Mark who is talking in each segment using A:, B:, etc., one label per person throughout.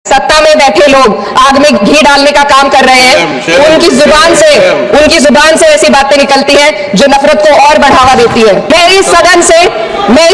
A: सत्ता में बैठे लोग आग में घी डालने का काम कर रहे हैं। उनकी जुबान से ऐसी बातें निकलती हैं जो नफरत को और बढ़ावा देती है। मैं इस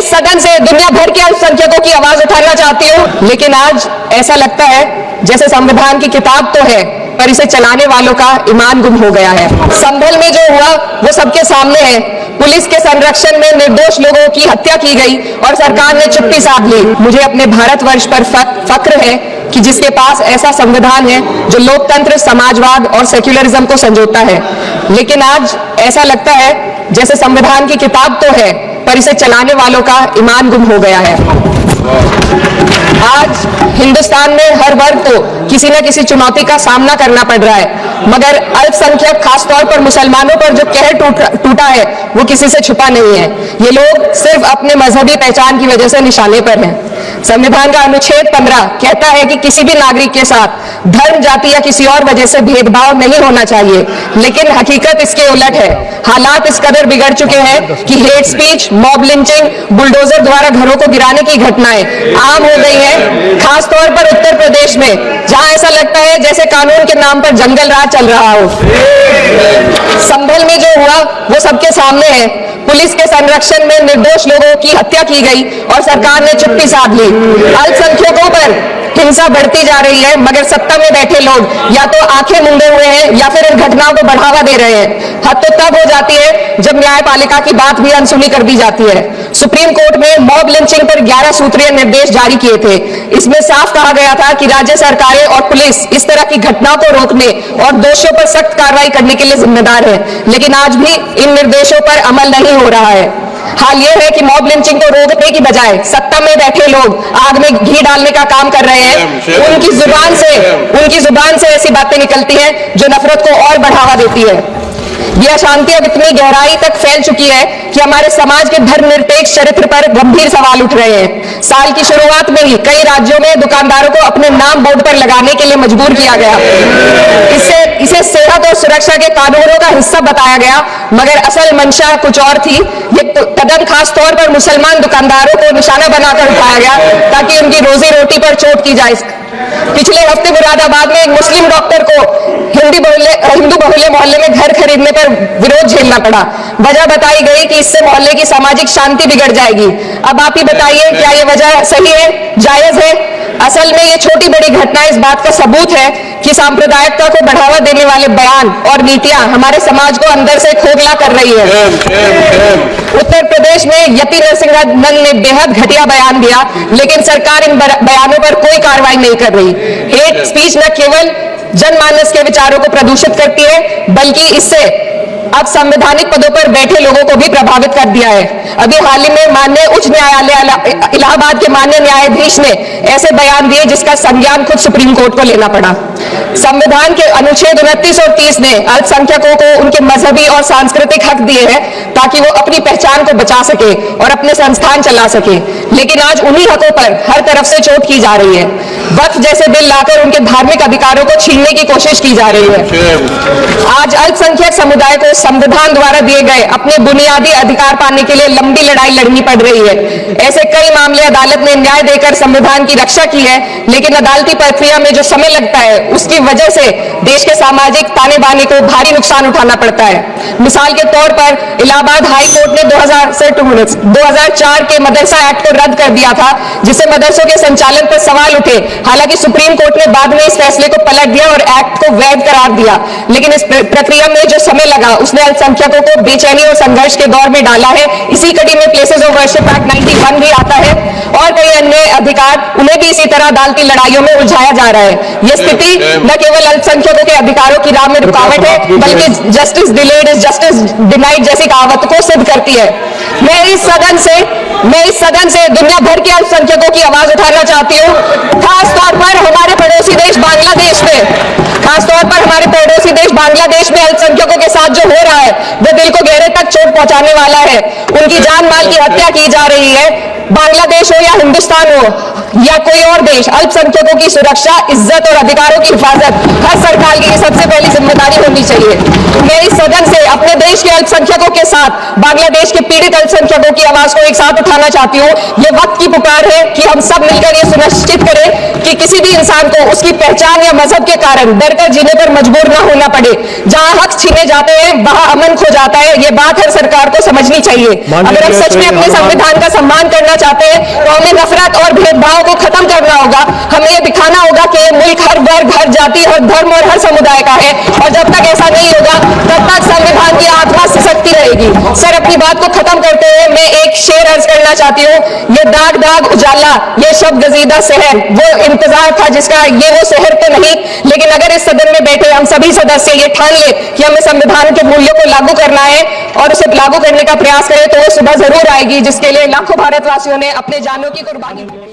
A: सदन से दुनिया भर के अल्पसंख्यकों की आवाज उठाना चाहती हूँ, लेकिन आज ऐसा लगता है जैसे संविधान की किताब तो है पर इसे चलाने वालों का ईमान गुम हो गया है। संभल में जो हुआ वो सबके सामने है। पुलिस के संरक्षण में निर्दोष लोगों की हत्या की गई और सरकार ने चुप्पी साध ली। मुझे अपने भारतवर्ष पर फक्र है कि जिसके पास ऐसा संविधान है जो लोकतंत्र, समाजवाद और सेक्युलरिज्म को संजोता है। लेकिन आज ऐसा लगता है जैसे संविधान की किताब तो है पर इसे चलाने वालों का ईमान गुम हो गया है। आज हिंदुस्तान में हर वर्ग को किसी न किसी चुनौती का सामना करना पड़ रहा है, मगर अल्पसंख्यक खासतौर पर मुसलमानों पर जो कहर टूटा है वो किसी से छुपा नहीं है। ये लोग सिर्फ अपने मजहबी पहचान की वजह से निशाने पर हैं। संविधान का अनुच्छेद 15 कहता है कि किसी भी नागरिक के साथ धर्म, जाति या किसी और वजह से भेदभाव नहीं होना चाहिए, लेकिन हकीकत इसके उलट है। हालात इस कदर बिगड़ चुके हैं कि hate speech, mob lynching, bulldozer द्वारा घरों को गिराने की घटनाएं आम हो गई हैं, खासतौर पर उत्तर प्रदेश में, जहां ऐसा लगता है जैसे कानून के नाम पर जंगल राज चल रहा हो। संभल में जो हुआ वो सबके सामने है। पुलिस के संरक्षण में निर्दोष लोगों की हत्या की गई और सरकार ने चुप्पी साध ली। अल्पसंख्यकों पर हिंसा बढ़ती जा रही है, मगर सत्ता में बैठे लोग या तो आंखें मूंदे हुए हैं या फिर इन घटनाओं को बढ़ावा दे रहे हैं। हद तो तब हो जाती है जब न्यायपालिका की बात भी अनसुनी कर दी जाती है। सुप्रीम कोर्ट में मॉब लिंचिंग पर 11 सूत्रीय निर्देश जारी किए थे। इसमें साफ कहा गया था कि राज्य सरकारें और पुलिस इस तरह की घटनाओं को रोकने और दोषियों पर सख्त कार्रवाई करने के लिए जिम्मेदार है, लेकिन आज भी इन निर्देशों पर अमल नहीं हो रहा है। हाल यह है कि मॉब लिंचिंग को रोकने की बजाय सत्ता में बैठे लोग आग में घी डालने का काम कर रहे हैं। उनकी जुबान से ऐसी बातें निकलती हैं जो नफरत को और बढ़ावा देती है। यह अशांति अब इतनी गहराई तक फैल चुकी है कि हमारे समाज के धर्मनिरपेक्ष चरित्र पर गंभीर सवाल उठ रहे हैं। साल की शुरुआत में ही कई राज्यों में दुकानदारों को अपने नाम बोर्ड पर लगाने के लिए मजबूर किया गया। इसे सेहत और सुरक्षा के कानूनों का हिस्सा बताया गया, मगर असल मंशा कुछ और थी। ये कदम खास तौर पर मुसलमान दुकानदारों को निशाना बनाकर उठाया गया ताकि उनकी रोजी रोटी पर चोट की जाए। पिछले हफ्ते मुरादाबाद में एक मुस्लिम डॉक्टर को हिंदू बहुल्य मोहल्ले में घर खरीदने पर विरोध झेलना पड़ा। वजह बताई गई कि इससे मोहल्ले की सामाजिक शांति बिगड़ जाएगी। अब आप ही बताइए, क्या ये वजह सही है, जायज है? असल में ये छोटी बड़ी घटना इस बात का सबूत है कि सांप्रदायिकता को बढ़ावा देने वाले बयान और नीतियां हमारे समाज को अंदर से खोखला कर रही है। उत्तर प्रदेश में यति नरसिंहन ने बेहद घटिया बयान दिया, लेकिन सरकार इन बयानों पर कोई कार्रवाई नहीं कर रही। हेट स्पीच न केवल जनमानस के विचारों को प्रदूषित करती है, बल्कि इससे अब संवैधानिक पदों पर बैठे लोगों को भी प्रभावित कर दिया है। अभी हाल ही में माननीय उच्च न्यायालय इलाहाबाद के माननीय न्यायाधीश ने ऐसे बयान दिए जिसका संज्ञान खुद सुप्रीम कोर्ट को लेना पड़ा। संविधान के अनुच्छेद 29 और 30 ने अल्पसंख्यकों को उनके मजहबी और सांस्कृतिक हक दिए हैं ताकि वो अपनी पहचान को बचा सके और अपने संस्थान चला सके, लेकिन आज उन्हीं हकों पर हर तरफ से चोट की जा रही है। वक्फ जैसे बिल लाकर उनके धार्मिक अधिकारों को छीनने की कोशिश की जा रही है। आज अल्पसंख्यक समुदाय को संविधान द्वारा दिए गए अपने बुनियादी अधिकार पाने के लिए लंबी लड़ाई लड़नी पड़ रही है। ऐसे कई मामले अदालत ने न्याय देकर संविधान की रक्षा की है, लेकिन अदालती प्रक्रिया में जो समय लगता है उसकी वजह से देश के सामाजिक ताने बाने को भारी नुकसान उठाना पड़ता है। मिसाल के तौर पर इलाहाबाद हाई कोर्ट ने 2004 के मदरसा एक्ट को रद्द कर दिया था, जिससे मदरसों के संचालन पर सवाल उठे। हालांकि सुप्रीम कोर्ट ने बाद में इस फैसले को पलट दिया और एक्ट को वैध करार दिया, लेकिन इस प्रक्रिया में जो समय लगा उसने अल्पसंख्यकों को बेचैनी और संघर्ष के दौर में डाला है। इसी कड़ी में प्लेसेस ऑफ वर्शिप एक्ट 91 भी आता है और कई अन्य अधिकार, उन्हें भी इसी तरह अदालती लड़ाइयों में उलझाया जा रहा है। यह स्थिति न केवल अल्पसंख्यकों के अधिकारों की राह में रुकावट है, बल्कि justice delayed is justice denied जैसी कहावत को सिद्ध करती है। मैं इस सदन से दुनिया भर के अल्पसंख्यकों की आवाज उठाना चाहती हूँ, खासतौर पर हमारे पड़ोसी देश बांग्लादेश में अल्पसंख्यकों के साथ जो हो रहा है वो दिल को गहरे तक चोट पहुंचाने वाला है। उनकी जान माल की हत्या की जा रही है। बांग्लादेश हो या हिंदुस्तान हो, या कोई और देश अल्पसंख्यकों की सुरक्षा, इज्जत और अधिकारों की हिफाजत हर सरकार की सबसे पहली जिम्मेदारी होनी चाहिए। मैं इस सदन से अपने देश के अल्पसंख्यकों के साथ बांग्लादेश के पीड़ित अल्पसंख्यकों की आवाज को एक साथ उठाना चाहती हूँ। ये वक्त की पुकार है कि हम सब मिलकर ये सुनिश्चित करें कि किसी भी इंसान को उसकी पहचान या मजहब के कारण डरकर जीने पर मजबूर न होना पड़े। जहां हक छीने जाते हैं वहां अमन खो जाता है। ये बात हर सरकार को समझनी चाहिए। अगर हम सच में अपने संविधान का सम्मान करना चाहते हैं तो हमें नफरत और भेदभाव को खत्म करना होगा। हमें ये दिखाना होगा कि ये मुल्क हर वर्ग, हर जाति, हर धर्म और हर समुदाय का है, और जब तक ऐसा नहीं होगा तब तक संविधान की आत्मा सिसकती रहेगी। सर, अपनी बात को खत्म करते हुए मैं एक शेर अर्ज करना चाहती हूँ। ये दाग दाग उजाला, ये शब गजीदा शहर, वो इंतजार था जिसका, ये वो शहर तो नहीं। लेकिन अगर इस सदन में बैठे हम सभी सदस्य ये ठान ले कि हमें संविधान के मूल्यों को लागू करना है और उसे लागू करने का प्रयास करें तो वो सुबह जरूर आएगी, जिसके लिए लाखों भारतवासियों ने अपने जानों की कुर्बानी दी।